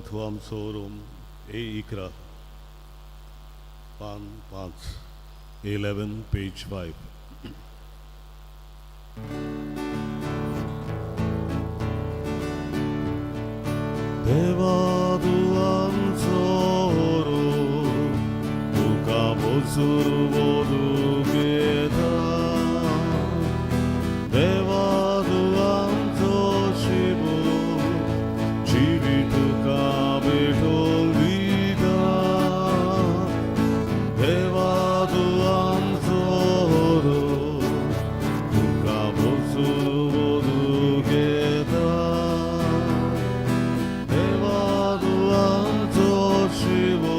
Tuam Sorum E Ikra Pan Pans 11 page 5. Deva Tuam Sorum Tuka Bosur Vodu Geta Deva Tuam Toshibu Chivitu Kabetong Vida Deva Tuam Sorum Tuka Bosur Vodu Geta Deva Tuam Toshibu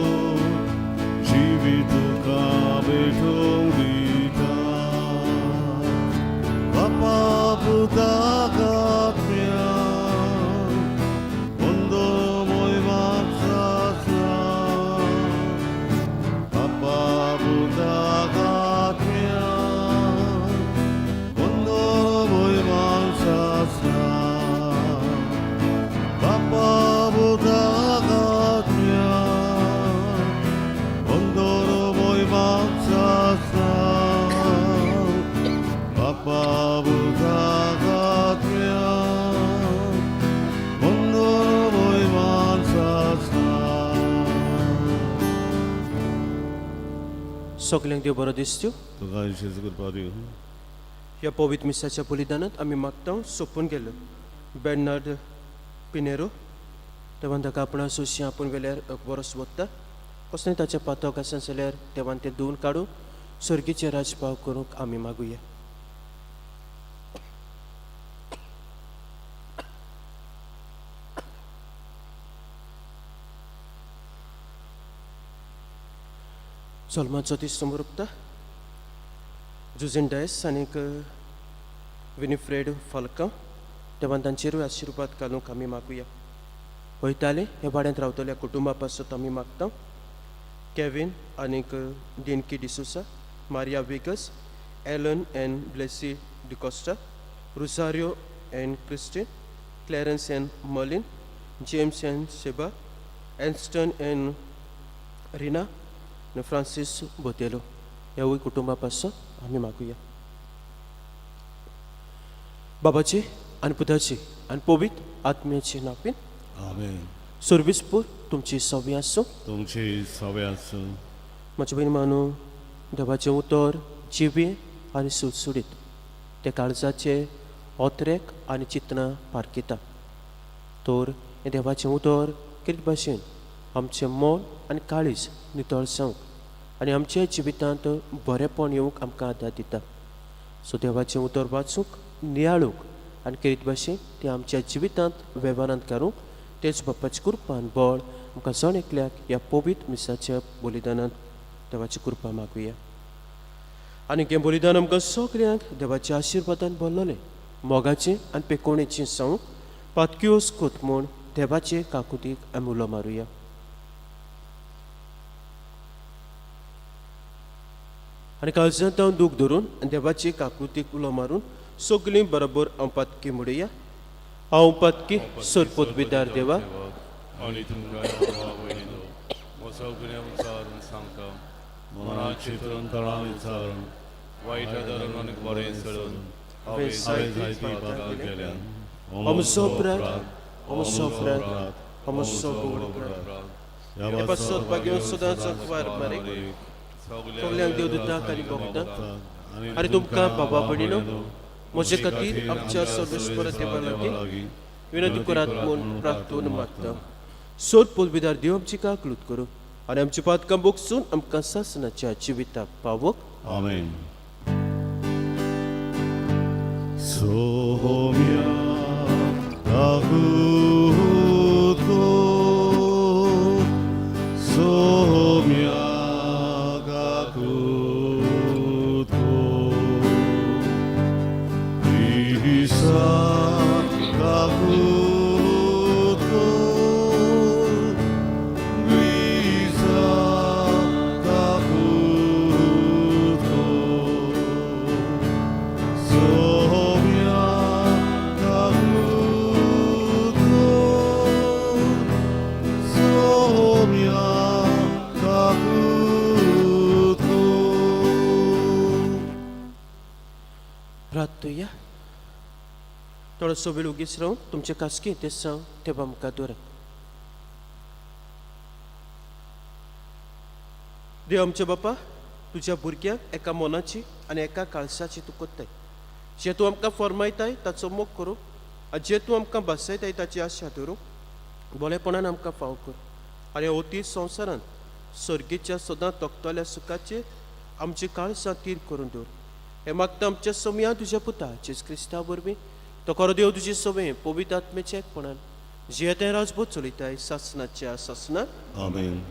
Chivitu Kabetong Vida Papa Buddha Katmya Mundo Moy Matsasa Papa Buddha Katmya Mundo Moy Matsasa Papa Buddha Katmya Mundo Moy Matsasa Papa Buddha Katmya Mundo Moy Matsasa. सगळ्यांक देव बरो दिसच्यो. तुका आयुष्याची कृपा दिवं. ह्या पवित्र मिसाच्या बलिदानात आमी मागता सोपून गेलो बेर्नार्ड पिनेरो देवान ताका आपणा सोशी आपूण वेल्यार बरोस वता कसलें ताचें पातक आसा जाल्यार देवान तें धुवन काडून सर्गीचे राजपाव करूंक आमी मागुया. Solmazo Tistomurupta, Juzin Dias, Anik Winifred Falcão, देवान तांचेरूय आशिर्वाद घालूंक आमी मागुया. वयताले हे भाड्यांत रावतल्या कुटुंबा पासत आमी मागता केविन आनीक Dinky D'Souza, Maria Viegas, Allan and Blessy D'Costa, Rosario and Christine, Clarence and Merlin, James and Sheba, Anston and Rina, Francis Botelho ह्यावूय कुटुंबा पासत आमी मागुया. बाबाची आनी पुताची आनी पवित्र आत्म्याची नापीन आमेन. सर्विसपूर तुमची सव्या आसूं. तुमची सवय आसूं. म्हजे बहीण मानू देवाचें उतर जिवे आनी सुटसुडीत ते काळजाचे ओत्रेक आनी चिंतनां पारकिता. तर हें देवाचें उतर कितें भाशेन आमचें मन आनी काळीज नितळसावंक आनी आमच्या जिवितांत बरेपण येवंक आमकां आदार दिता. सो देवाचें उतर वाचूंक नियाळूंक आनी कितें भाशेन तें आमच्या जिवितांत वेव्हारांत काडूंक तेच बापाची कृपान बळ आमकां जण एकल्याक ह्या पवित्र मिसाच्या बलिदानांत देवाची कृपा मागुया. आनी हें बलिदान आमकां सगळ्यांक देवाच्या आशिर्वादान भरलेलें मोगाचें आनी पेकोणेचें जावं पातक्योस कोत म्हूण देवाचे काकुतीक आमी उलो मारुया. आनी काळजांत हांव दूख धरून देवाची काकुतीक उलो मारून सगळीं बरोबर हांव पातकी म्हणुया. हांव पातकी सोदपोतविदार देवा आनी तुमकां वयलो सगळें विचारून सांगता मनात चिंतून तळान विचारून वायट धरून आनी बरें सळून हांवें जायती पातकां केल्यान अमसो प्रात अमसो प्रात अमसो ह्या पासत बागेवन सदांच अखबार मारीक सगळ्यांक देव दिता आनी भोगता. आनी तुमकां बाबा भयणीनो म्हजे खातीर आमच्या सर्वेस्पर देवा लागीं विनंती करात म्हूण प्रार्थना मागता. सोद पोलविदार देव आमची काकलूत करूं आनी आमची पातकां बोगसून आमकां सासणाच्या जिविताक पावोक. आमेन. सोम्या काकुतो सोम्या Sohomya थोडो सोबील उगीच रावन तुमचे कासकी ते सांग ते आमकां दवरात. देव आमचे बापा, तुज्या भुरग्यांक एका मनाची आनी एका काळसाची तूं कोत्ताय. जे तूं आमकां फरमायताय ताचो मोग करूं आनी जे तूं आमकां बसयताय ताची आशा धरूं बोलेपणान आमकां फाव कर. आनी ओती संवसारांत सर्गेच्या सदां तोखतल्या सुखाचेर आमची काळसां तीर करून दवर. हे मागता आमच्या समया तुज्या पुता जेजू क्रिस्ता वरवीं. तो खरो देव तुजी सवय पवित्र आत्मेच्या एकपणान जे ते राजभोग चलयताय सासणाच्या सासणात. आमेन.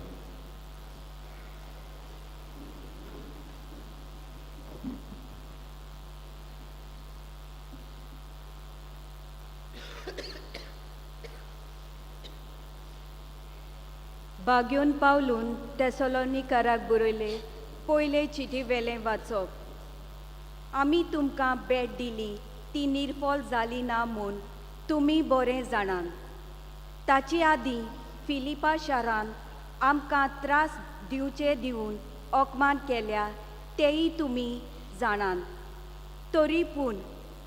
बाग्योन पावलून तेसलोनिकाराक बरयले पयले चिटी वेलें वाचप. आमी तुमकां भेट दिली ती निर्फोल जाली ना म्हूण तुमी बरें जाणान. ताची आदीं फिलिपा शारान आमकां त्रास दिवचे दिवन ओकमान केल्या तेय तुमी जाणान. तरी पूण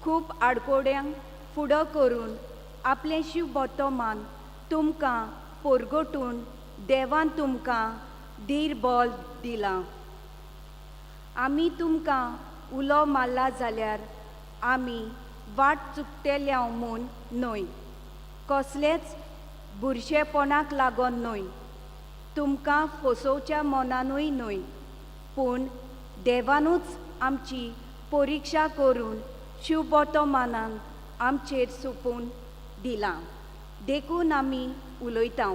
खूब आडकोड्यांक फुडो करून आपलें शिव वर्तमान तुमकां पोरगोटून देवान तुमकां धीर बोल दिलां. आमी तुमकां उलो मारला जाल्यार आमी वाट चुकतेल्या म्हूण न्हय, कसलेच बुरशेपणाक लागोन न्हय, तुमकां फसोवच्या मनानूय न्हय, पूण देवानूच आमची परिक्षा करून शिव वर्तमानान आमचेर सोपून दिलां. देखून आमी उलयता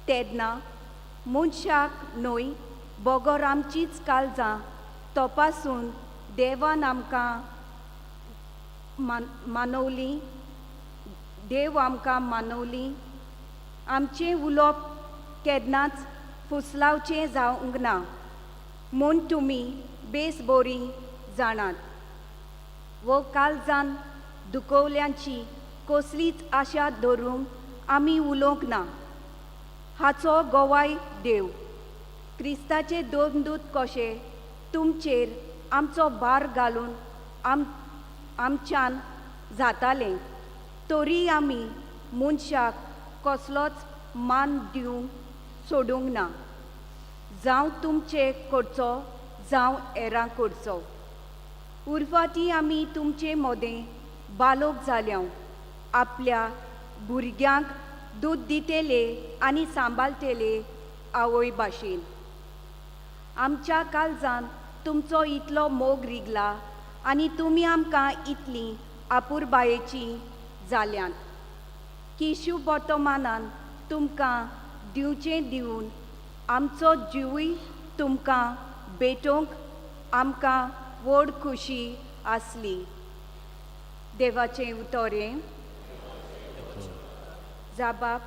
तेन्ना मनशाक न्हय बोगोर आमचीच काळजां तपासून देवान आमकां मानवली. देव आमकां मानवली. आमचें उलोवप केन्नाच फुसलावचें जावंक ना म्हूण तुमी बेस बरी जाणात. वो काळजान दुखोवल्यांची कसलीच आशा धरूंक आमी उलोवंक ना. हाचो गोवाय देव. क्रिस्ताचे दोन दूत कशे तुमचेर आमचो भार घालून आमच्यान जाताले, तरी आमी मनशाक कसलोच मान दिवंक सोडूंक ना, जावं तुमचे कडचो जावं हेरां कडचो. उर्फाटी आमी तुमचे मोदें बालोक जाल्या आपल्या भुरग्यांक दूद दितेले आनी सांबाळटेले आवय भाशेन. आमच्या काळजान तुमचो इतलो मोग रिगला आनी तुमी आमकां इतली आपुरबायेची जाल्यात की शिव वर्तमानान तुमकां दिवचें दिवन आमचो जिवूय तुमकां भेटोवंक आमकां व्हड खुशी आसली. देवाचें उतोरें. जाबाब,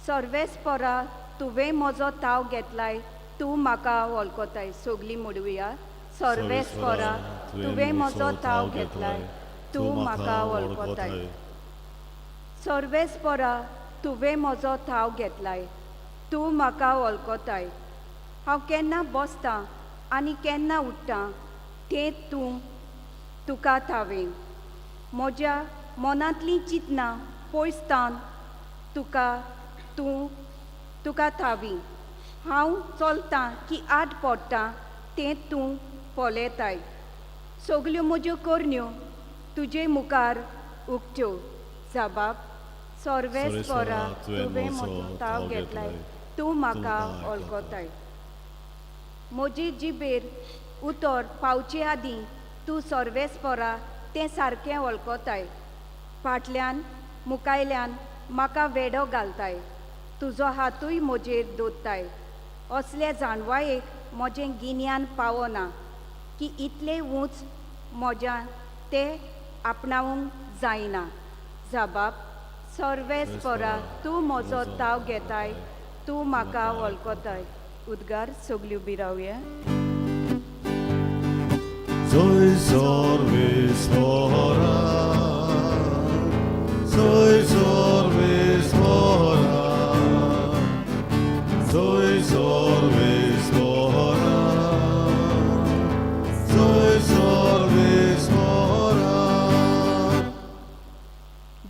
सर्वेस्परा तुवें म्हजो ताव घेतलाय तूं म्हाका वळखताय. सगलीं म्हणुया. सर्वेस्परा तुवें म्हजो ताव घेतलाय तूं म्हाका वळखताय. सर्वेस्परा तुवें म्हजो ताव घेतलाय तूं म्हाका वळखताय. हांव केन्ना बसतां आनी केन्ना उठ्ठां तें तुका थावें. म्हज्या मनांतलीं चिंतनां पयसतान तुका थावी. हांव चलतां की आड पडटां तें तूं पळयताय. सगल्यो म्हज्यो करण्यो तुजे मुखार उक्त्यो. जाबाब, सर्वेस्परा तुवें म्हजो ताव घेतलाय तूं म्हाका वळखताय. म्हजे जिबेर उतर पावचे आदीं तूं सर्वेस्परा तें सारकें वळखताय. फाटल्यान मुखायल्यान म्हाका वेडो घालताय. तुजो हातूय म्हजेर दवरताय. असले जाणवायेक म्हजें गिन्यान पावना की इतलें उंच म्हज्यान तें आपणावंक जायना. जाबाब, सर्वेस्परा तूं म्हजो ताव घेताय तूं म्हाका वळखताय. उद्गार सगल्यो बिरावया. Soy sorvespora, soy sorvespora, soy sorvespora, soy sorvespora.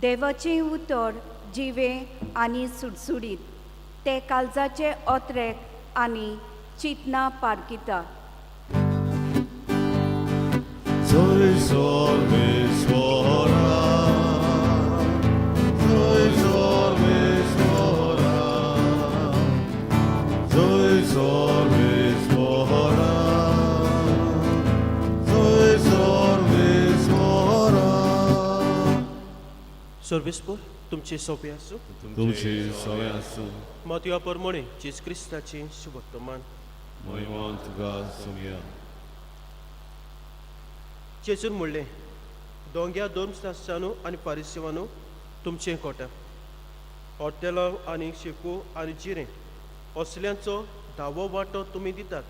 देवाचें उतर जिवे आनी सुटसुडीत ते काळजाचे ओत्रेक आनी चिंतना पारकिता Soy sol mismora, soy sol mismora, soy sol mismora, soy sol mismora. सर्वेस्पर तुमचे सोपे आसूं तुमची सवय आसूं मातया प्रमाणे जेस क्रिस्ताचे शुभवर्तमान महिमान तुका सुमया. जेजून म्हणलें दोंग्या धर्मशास्त्रांनो आनी फारिसेवांनो तुमचें कोटा हॉटेलां आनी शेपू आनी जिरें असल्यांचो धावो वांटो तुमी दितात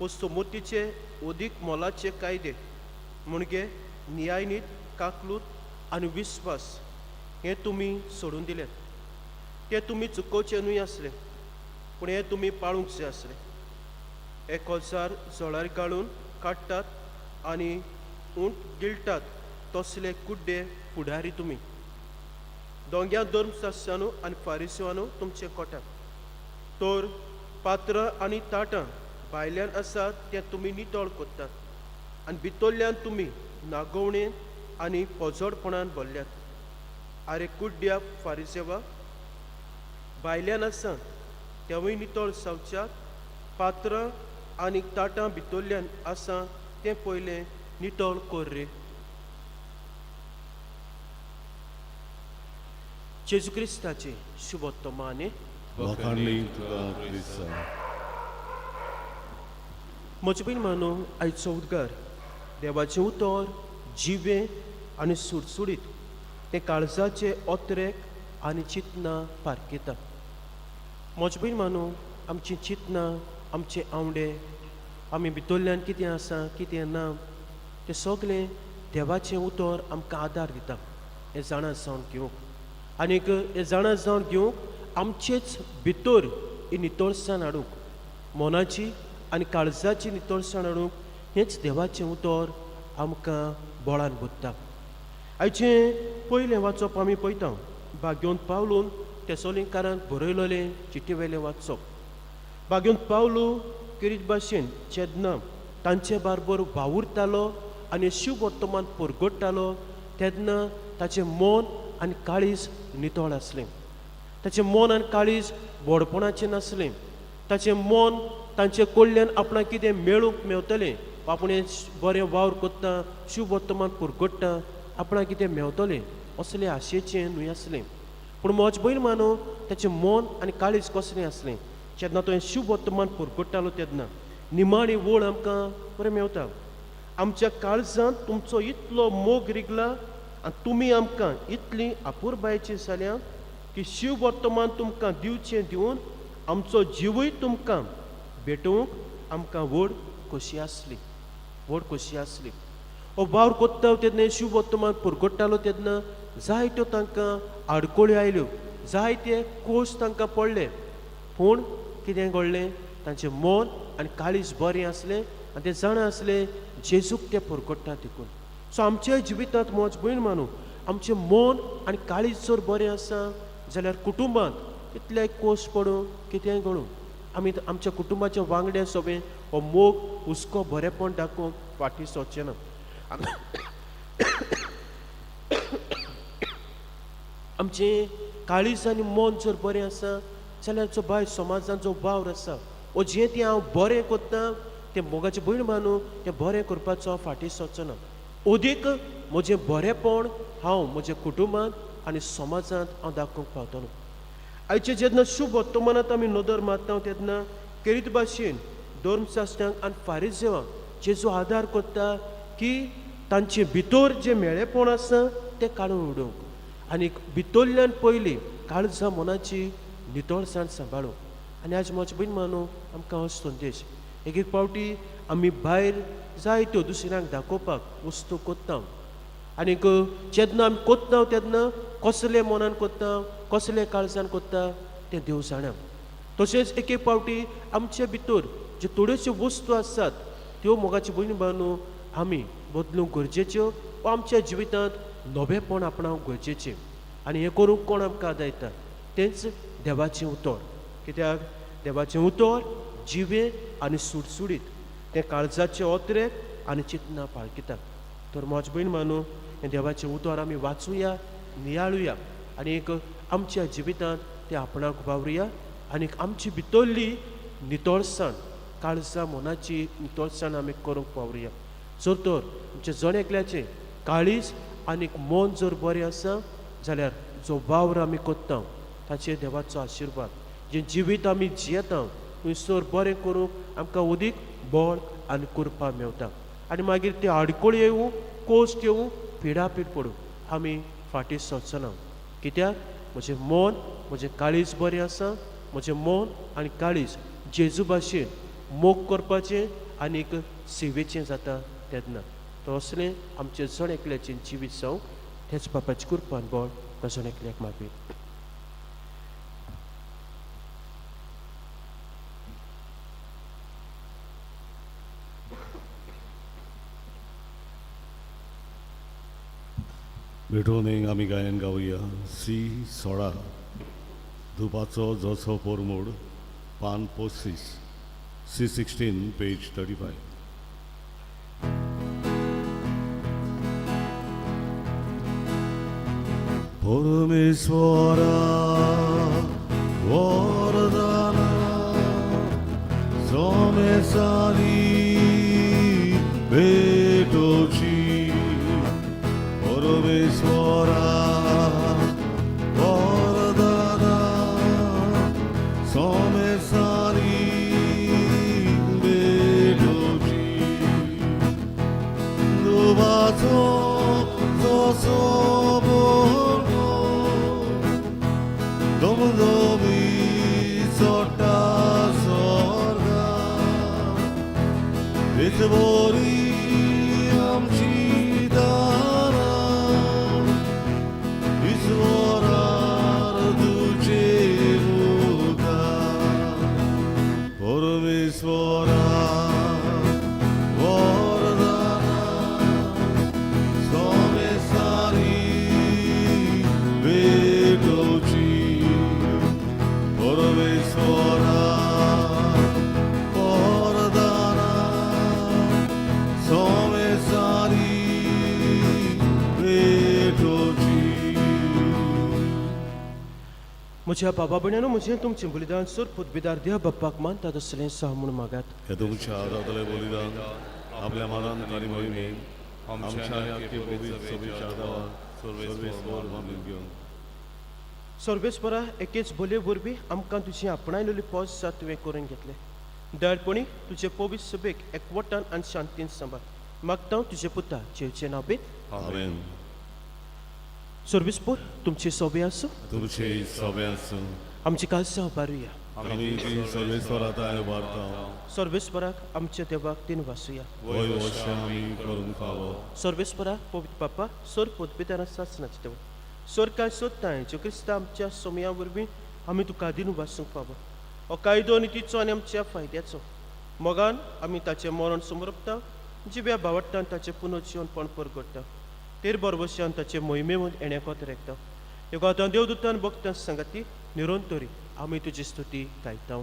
वस्तू मुर्तीचे ओदीक मोलाचे कायदे म्हणजे न्यायनीत काकलूत आनी विस्वास हें तुमी सोडून दिलें तें तुमी चुकोवचें न्हय आसलें पूण हें तुमी पाळूंक जाय आसलें एक ओजार जळार काडून काडटात आनी ऊंट गिळटात तसले कुड्डे फुडारी तुमी दोंग्या धर्मशास्त्रांनो आनी फारिसेवांनो तुमचे कोटाक तर पात्रां आनी ताटां भायल्यान आसात तें तुमी नितळ कोत्तात आनी भितरल्यान तुमी नागवणेन आनी पोजोडपणान भरल्यात आरे कुड्ड्या फारिसेवा भायल्यान आसा तेवूय नितळ जावच्यात पात्रां आनी ताटां भितरल्यान आसा तें पयलें नितळ कर रे. जेजू क्रिस्ताचे शुभवर्तमाने वखाणली तुका क्रिस्ता. म्हजे बीन मानो आयचो उद्गार देवाचें उतर जिवे आनी सुडसुडीत तें काळजाचे ओत्रेक आनी चिंतना पारकिता. म्हजे बीन मानो आमची चिंतना आमचे आवडे आमी भितरल्यान कितें आसा कितें ना तें सगळें देवाचें उतर आमकां आदार दिता हें जाणा जावन घेवंक आनीक हें जाणा जावन घेवंक आमचेच भितर ही नितळसाण हाडूंक मनाची आनी काळजाची नितळसाण हाडूंक हेंच देवाचें उतर आमकां बोळान बोत्ता. आयचें पयलें वाचप आमी पळयता भाग्योन पावलून तेसोलिंकारांक बरयलोलें चिठ्ठीवेलें वाचप. भाग्योन पावलू किरीत भाशेन चेदना तांचे बारबर वावुरतालो आनी शिव वर्तमान परगडटालो तेन्ना ताचें मन आनी काळीज नितळ आसलें. ताचें मन आनी काळीज व्हडपणाचें नासलें. ताचें मन तांचे कडल्यान आपणाक कितें मेळूंक मेवतलें आपणें बरें वावर कोत्ता शिव वर्तमान परगडटा आपणाक कितें मेवतलें असलें आशेचें न्हय आसलें. पूण म्हजे भयण मानो ताचें मन आनी काळीज कसलें आसलें जेन्ना तो शिव वर्तमान परगडटालो तेन्ना निमाणी वळ आमकां बरें मेवता. आमच्या काळजांत तुमचो इतलो मोग रिगला आनी तुमी आमकां इतलीं आपुरबायेचीं जाल्यां की शिव वर्तमान तुमकां दिवचें दिवन आमचो जिवूय तुमकां भेटोवंक आमकां व्हड खोशी आसली व्हड खोशी आसली. हो वावर कोत्ता तेन्ना शिव वर्तमान परगडटालो तेन्ना जायत्यो तांकां आडकोळ्यो आयल्यो जायते कोश तांकां पडले पूण कितें घडलें तांचें मन आनी काळीज बरें आसलें आनी तें जाणा आसलें जेजूक ते परगडटा देखून. सो आमच्या जिवितांत मोज भयण मानू आमचें मन आनी काळीज जर बरें आसा जाल्यार कुटुंबांत कितलेय कोश पडूं कितेंय घडूं आमी आमच्या कुटुंबाच्या वांगड्या सोबे हो मोग हुस्को बरेंपण दाखोवंक फाटीं सरचें ना. आमचें काळीज आनी मन जर बरें आसा जाल्यार जो भायर समाजांत जो वावर आसा वो जें तें हांव बरें कोत्ता तें मोगाचें भयण मानू तें बरें करपाचो फाटीं सरचो ना. ओदीक म्हजें बरेंपण हांव म्हज्या कुटुंबांत आनी समाजांत हांव दाखोवंक पावतलो. आयचे जेन्ना शुभ वर्तमानांत आमी नदर मारता तेन्ना केरीत भाशेन धर्मशास्त्रांक आनी फारिसेवांक जेजू आदार कोत्ता की तांचे भितर जें मेळेपण आसा तें काडून उडोवंक आनी भितरल्यान पयलीं काळजां मनाची नितळसाण सांबाळूंक. आनी आज म्हजे भयण मानू आमकां हो संदेश एक एक पावटी आमी भायर जायत्यो दुसऱ्यांक दाखोवपाक वस्तू कोत्ता आनीक जेन्ना आमी कोत्ता तेन्ना कसले मनान कोत्ता कसले काळजान कोत्ता तें देव जाणा. तशेंच एक एक पावटी आमचे भितर ज्यो थोड्योश्यो वस्तू आसात त्यो मोगाची भयण बानू आमी बदलूंक गरजेच्यो वा आमच्या जिवितांत नवेपण आपणाक गरजेचें आनी हें करूंक कोण आमकां दायता तेंच देवाचें उतर. कित्याक देवाचें उतर जिवें आनी सुटसुडीत, तें काळजाचे ओत्रेक आनी चिंतना पाळकिता. तर म्हज भयण मानू हें देवाचें उतर आमी वाचुया, नियाळुया आनीक आमच्या जिवितांत तें आपणाक वावरुया आनीक आमची भितरली नितळसाण, काळजा मनाची नितळसाण आमी करूंक वावरुया. जर तर आमच्या जण एकल्याचें काळीज आनीक मन जर बरें आसा जाल्यार जो वावर आमी कोत्ता ताचेर देवाचो आशिर्वाद, जें जिवीत आमी जियेता थंयसर बरें करूंक आमकां उदीक बळ आनी कुरपा मेवता. आनी मागीर ते आडकोळ येवं, कोश्ट येवं, पिडापीड पडूं आमी फाटीं सरचना. कित्याक म्हजें मन, म्हजें काळीज बरें आसा, म्हजें मन आनी काळीज जेजू भाशेन मोग करपाचें आनीक सेवेचें जाता तेन्ना. तो असलें आमचें जण एकल्याचें जिवीत जावं तेच बापाची कृपान बळ जण एकल्याक मागवी. विठोनेक आमी गायन गावया. C16 धुपाचो जसो पोरमोड पान 35 C16 पेज 35. परमेश्वरा वरदाना सोमेसानी भेटोची. परमेश्वरा वरदाना सोमेसानी भेटोची. दुबाचो जसो Domodowi sorta sorga Wytwori amci dana I zworar ducie luka Porwyswora wordana Somesari wytoczy Porwyswora wordana Somesari wytoczy. म्हज्या बाबा भयणानो, म्हजें तुमचें बलिदान सर पुतबिदार देव बाप्पाक मानतात असलें सहा म्हूण मागात. हे तुमच्या आराधले बलिदान आपल्या मनान आणि मोहिमेन आमच्या आख्खे पवित्र सभेच्या आदारान सर्वेस्वर मागून घेवन सर्वेस्परा एकेच बोले वरवीं आमकां तुजी आपणायलेली पोस तुवें करून घेतलें. दयाळपणी तुजे पवित्र सभेक एकवटान आनी शांतीन सांबाळ. मागता तुजे पुता जेवचे नांवें. आमेन. सर्वेस्पर तुमची सभे आसूं, तुमचे सगळ्यांस आमची काळजां उबारुया. आमी ती सर्वेस्वरात उबारता. सर्वेस्पराक आमच्या देवाक तीन वासुया. वय वर्ष आमी करून खावो. सर्वेस्परा पवित्र बाप्पा सर पुतबिदारां सासणाचे देव सर कांय सोदता जेव क्रिस्ता आमच्या सोमया वरवीं आमी तुका दिन वासूंक फावो. हो कायदो नितीचो आनी आमच्या फायद्याचो. मोगान आमी ताचें मरण समरपता, जिव्या भावट्टान ताचें पुनर्जीवनपण परगडटा. तेर बरवशान ताचे मोहिमेमूद येण्याकोत रेखता. ह्यो गातां देवदूतान भक्तां सांगाती निरंतरी आमी तुजी स्तुती गायता.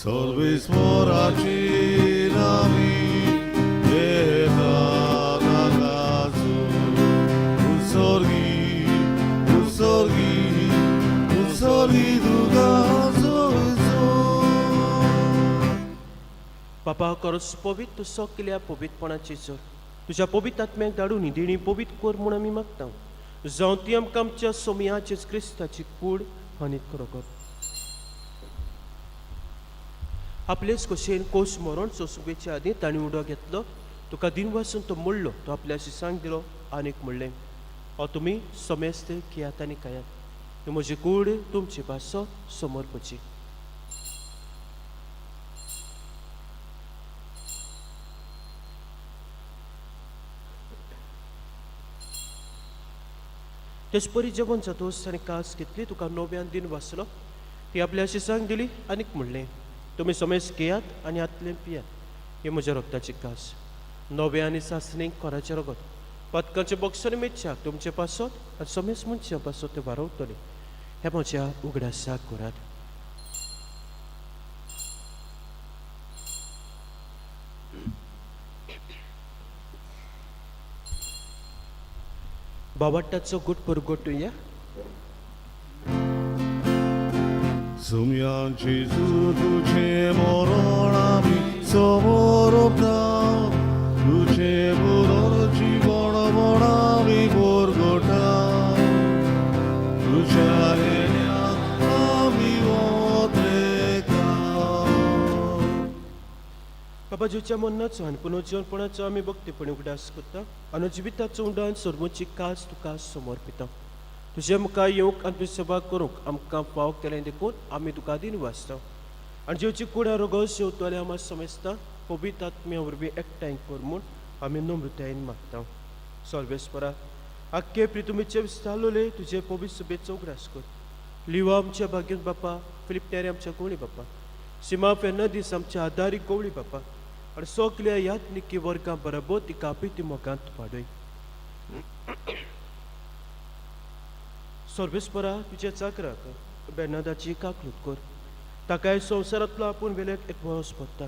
सर्वेस्वराची नावी येता नागाचो उत्सर्गी दुगाचो. बापा खरोच पवित्र तूं सगल्या पवित्रपणाची जर तुज्या पवित्र आत्म्याक धाडून देणी पवित्र कर म्हूण आमी मागता. जावं ती आमकां आमच्या सोमयाचेच क्रिस्ताची कूड आनी खरोखर आपलेच कशेन कोश मरण सोंसुगेच्या आदी तांणी उडो घेतलो तुका दिनवासून तो म्हणलो तो आपल्याशी सांग दिलो आनीक म्हणलें हो तुमी सोमेस्त कियात आनी कायात म्हजी कूड तुमची पासो समोर पची तेच परी जेवण जातोस आनी कास घेतली तुका नव्यान दिन वाचलो ती आपल्याशी सांग दिली आनीक म्हणलें तुमी सोमेस घेयात आनी आतलें पियात हे म्हज्या रक्ताची कास नव्या आनी सासणेक कोराचें रगत पदकांचे बक्षांनी मेच्छाक तुमचे पासत आनी सोमेस मनशा पासत ते वारवतले हे म्हज्या उगडासाक करात बावाटाचो गुट परगोटुया सुमयांची तुझे मरण आमी समोर तुझे पुनर जीवन बणावी बोरगोटा तुझ्या येण्यात आमी वतरेका बाबा जुच्या मन्नाचो आनी पुनर्जीवनपणाचो आमी भक्तीपणी उगडास करता आनी जिविताचो उंडाण सोरमूची कास तुका समोर पिता तुजे मुखार येवंक आनी तुजी सेवा करूंक आमकां फाव केलें देखून आमी तुका दिन वाचता आनी जेवची कुड्या रोगोस शेवतले आमी समजता पवित्र आत्म्या वरवीं एकठांय कर म्हूण आमी नम्रतायेन मागता सर्वेस्परा आख्खे प्रितुमीचे विस्तारलोले तुजे पवित्र सभेचो उगडास कर लिवा आमच्या भाग्यन बापा फिलिपनेरी आमच्या कोवळी बापा सिमा फेर्नांदीस आमच्या आदारी कोवळी बापा आनी सगल्या यात्निकी वर्गां बरोबर ती कापी ती मोगांत पाडय सर्वेस्परा तुज्या चाकराक बेनादाची काकलूत कर ताकाय संवसारांतलो आपूण वेल्याक एक वळस पडटा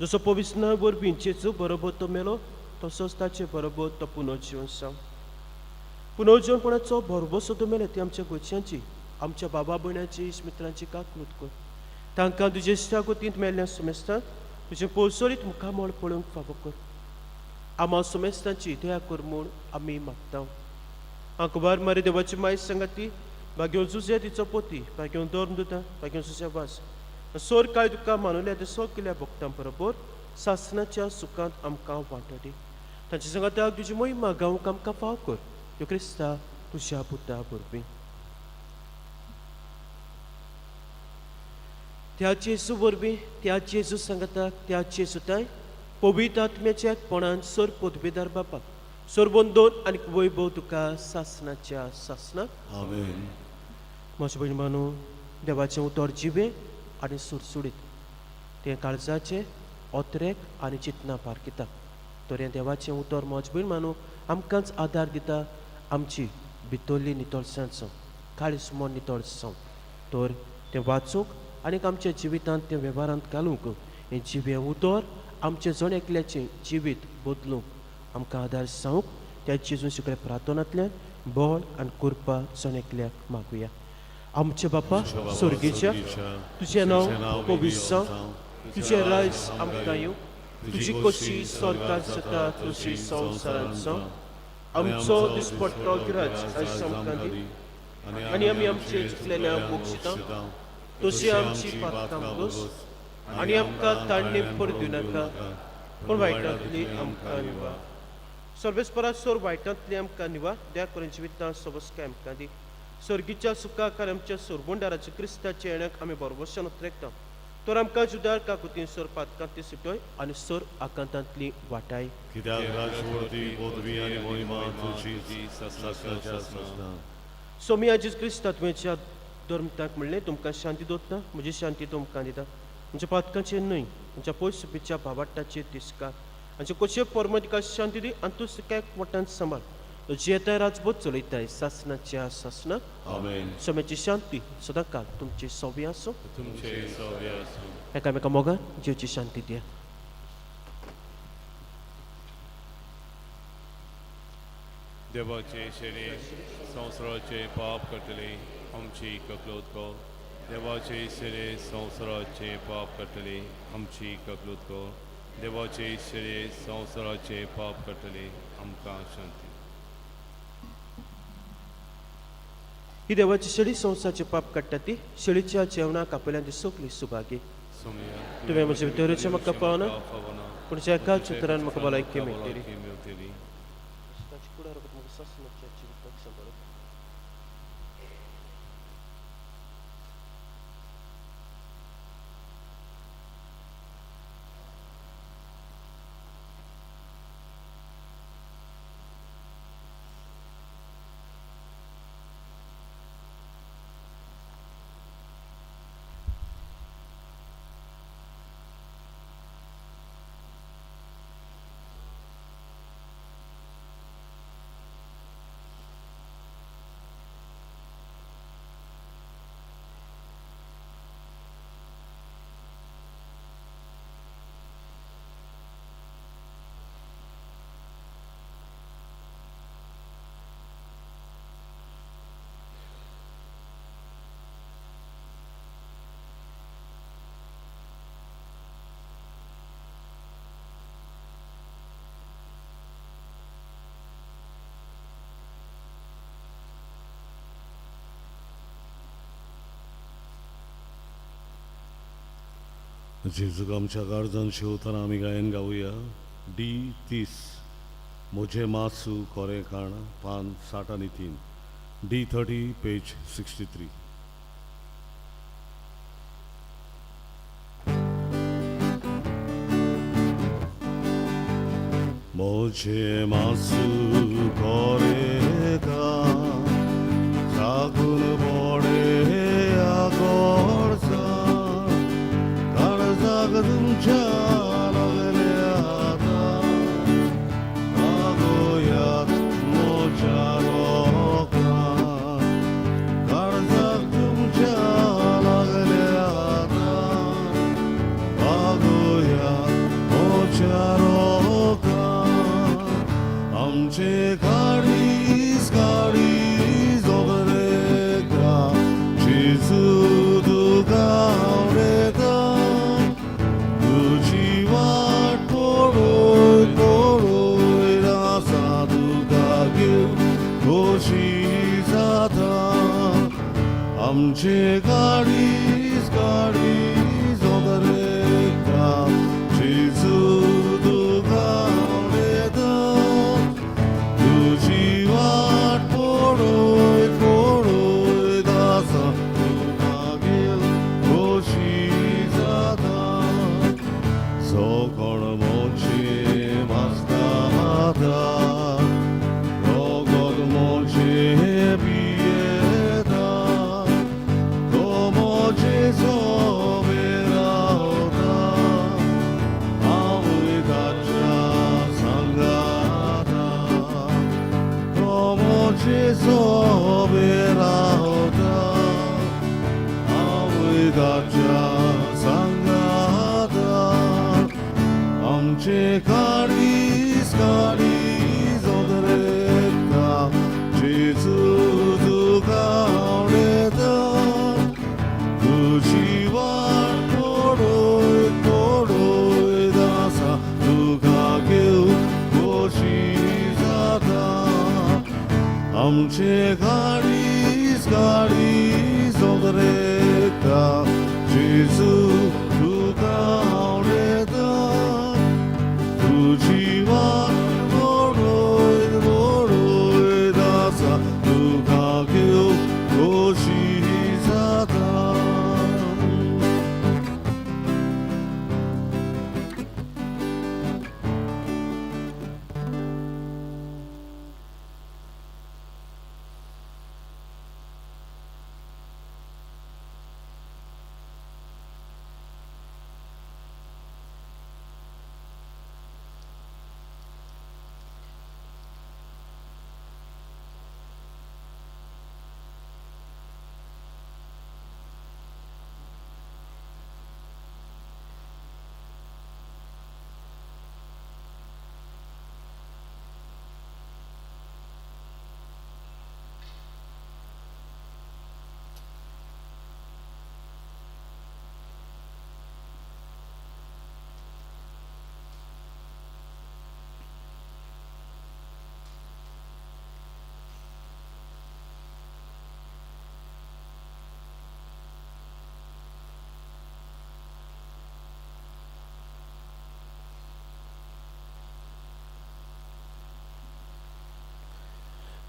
जसो पवित्र वरवीं जेजू बरोबर तो मेलो तसोच ताचे बरोबर तो पुनर्जीवन जावं पुनर्जीवनपणाचो भरवसो तो मेले ती आमच्या गोंयच्यांची आमच्या बाबा भयणाची इश्मित्रांची काकलूत कर तांकां तुजे इश्टा कोतींत मेल्ल्या सुमेस्तान तुजें पोलसोरीत मुखामळ पळोवंक फावो कर आमा सुमेस्तांची दया कर म्हूण आमी मागता आंकवार मारी देवाची मायज सांगाती भाग्योन जुजे तिचो पोती भाग्योन दोन दुता भाग्योन सुज्या वास सोर कांय तुका मानुल्या ते सगल्या भक्तां बरोबर सासणाच्या सुखांत आमकां वांटडी तांच्या सांगाताक तुजी मोहिमा गावंक आमकां फाव कर ह्यो क्रिस्ता तुज्या पुता वरवीं त्या जेजू वरवीं त्या जेजू सांगाताक त्या जेजूताय पवित्र आत्म्याच्या एकपणान सर पदवेदार बापाक सोरबंदोन आनी वैभव तुका सासणाच्या सासणाक आमेन म्हज्या भयण मानू देवाचें उतर जिवे आनी सुरसुडीत तें काळजाचें ओत्रेक आनी चिंतना पारकिता तर हें देवाचें उतर म्हज्या भयण मानू आमकांच आदार दिता आमची भितरली नितळसाण काळीजमोन नितळसाण तर तें वाचूंक आनीक आमच्या जिवितांत तें वेव्हारांत घालूंक हें जिवें उतर आमचें जण एकल्याचें जिवीत बदलूंक आमकां आदार जावंक त्या जेजून सगळ्या प्रार्थनांतल्यान बळ आनी कृपा जण एकल्याक मागुया आमचे बापा स्वर्गीच्या तुजें नांव पवित्र जावं तुजें रायज आमकां येवं तुजी कशी स्वर्गांत जाता तशी संवसारांत जावं आमचो दिसपट्टो गिराज आयज आमकां दी आनी आमी आमचे चिंतलेल्या मोक्षिता तशी आमची पातकां दोस आनी आमकां ताणणी परतूं नाका पूण वायटांतली आमकां निवा सर्वेस्परा सोर वायटांतली आमकां निवा त्या करून जिवितां सबस्काय आमकां दी सर्गीच्या सुखाक आनी आमच्या सोरबुंडाराच्या क्रिस्ताच्या येण्याक आमी बरोबरशान उतरेकता तर आमकां जुदार काकुतीन सर पातकांतली सुटय आनी सर आकांतांतली वाटाय कित्याक राजवटी पदवी आनी महिमा तुजी सस्ता सोमी आजीज क्रिस्ता तुवेच्या धर्मताक म्हणलें तुमकां शांती दोत्ता म्हजी शांती तुमकां दिता म्हज्या पातकांचेर न्हय म्हज्या पयस सुपीच्या भावाटाचेर तिस्कार आनी कशे परम तिका शांती दी आनी तूं सगळ्याक वटांत सांबाळ जी येताय राजभोग चलयताय सासणाच्या सासणाक आमेन सोम्याची शांती सदां काल तुमची सव्य आसूं तुमचे सव्य आसूं एकामेका मोगान जीवची शांती दिया देवाचे शरीर संवसाराचे पाप कटले आमची ककलूत को देवाचे शरीर संवसाराचे पाप कटले आमची ककलूत को देवाचे शरीर संवसाराचे पाप कटले आमकां शांती ही देवाची शेळी संवसाराचे पाप काडटा ती शेळीच्या जेवणाक आपल्यान ती सगळी सुभागी तुवें म्हजे भितरचे म्हाका पावना Kun siya kalsuturan makabalay kimi tiri. tiri. जेजुक आमच्या गार्जन शिवताना आम्ही गायन गाऊया. D30 मुझे मासू करे खाण पान 60 आणि 3. D30 page 63. मुझे मासू करे खाण सागुन बडे आगरसा तुमच्या लागल्या मागोयात मोच्या रोगात काळजाक तुमच्या लागल्या मागोयात मोच्या रोगात आमचे गाडीस वगैरे का जेजू दुगावले का तुझी वाट पळोय पळोय रासा तुका घेवन खोशी जाता आमचे गाडीस वगैरे का जेजू तुका उडयता तुझी वाट पळोय पळोय रासा तुका घेवन खोशी जाता Sokol moci masnada, rogod moci bieda, to moci soberata, amuidacha sangata, to moci soberata, amuidacha sangata. आमचे गाडीस वगैरे जेजू तुका उडयता तुझी वाट पळोय पळोय दासा तुका घेवन खोशी जाता आमचे गाडीस वगैरे जेजू तुका उडयता तुझी वाट पळोय पळोय दासा तुका घेवन खोशी जाता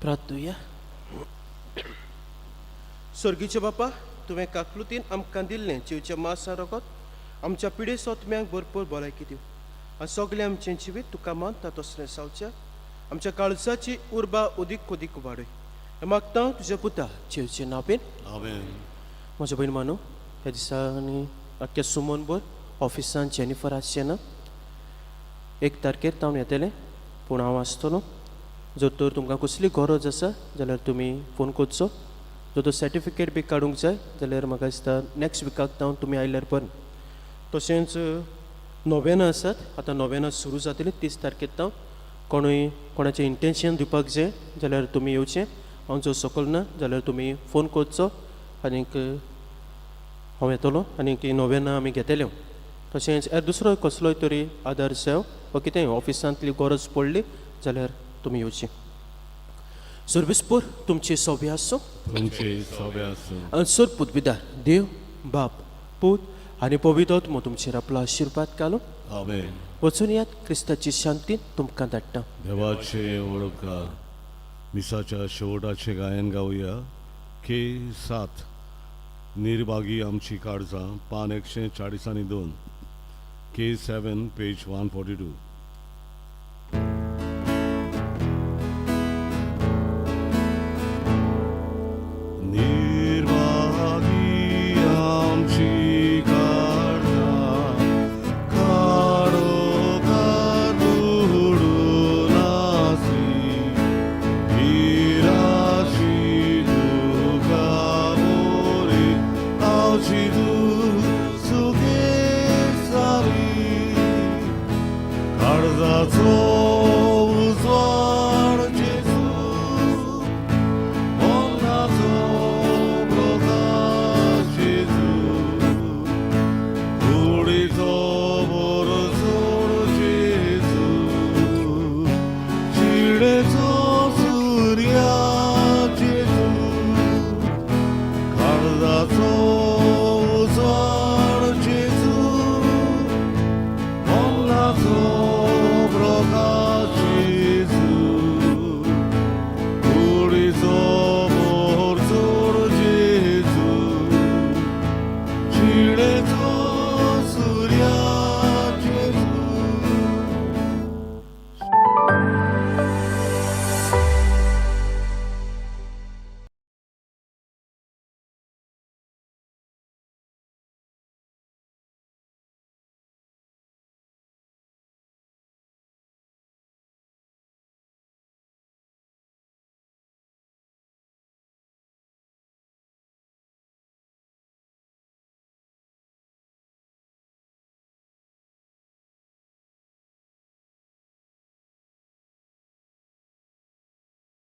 प्रार्थूया. स्वर्गीचे बापा, तुवें काकलुतीन आमकां दिल्लें जिवचें मांसा रगत आमच्या पिढे सोतम्यांक भरपूर भलायकी दिव आनी सगळें आमचें जिवीत तुका मानता तसलें जावचें. आमच्या काळजाची उर्बा उदीक उदीक वाडय. हें मागता तुज्या पुता जिवचे नांवेन. आमेन. म्हज्या भयण मानू, ह्या दिसांनी आख्या सुमनभर ऑफिसान जेनिफर आसचें ना. 1 तारखेर हांव येतलें, पूण हांव आसतलों. जर तर तुमकां कसली गरज आसा जाल्यार तुमी फोन करचो. जर तर सर्टिफिकेट बी काडूंक जाय जाल्यार म्हाका दिसता नेक्स्ट विकाक जावन तुमी आयल्यार बरें. तशेंच नोवेनां आसात, आतां नोवेनां सुरू जातलीं 30 तारखेर जावन. कोणाचें इंटेन्शन दिवपाक जाय जाल्यार तुमी येवचें. हांव जर सकयल ना जाल्यार तुमी फोन करचो आनीक हांव येतलो आनीक नोवेनां आमी घेतले. तशेंच दुसरो कसलोय तरी आदार जाय वा कितेंय ऑफिसांतली गरज पडली जाल्यार तुमी येवचें. सर्विसपूर तुमची सव्या आसूं. तुमचे सव्या आसूं. आनी सर पुतविदार देव बाप पूत आनी पवित्र आत्मो तुमचेर आपलो आशिर्वाद घालून आमेन. वचून यात क्रिस्ताची शांती तुमकां धाडटा. देवाचे ओळखा मिसाच्या शेवटाचे गायन गावया. K7 निर्भागी आमची काळजां पान 142 K7 पेज 142.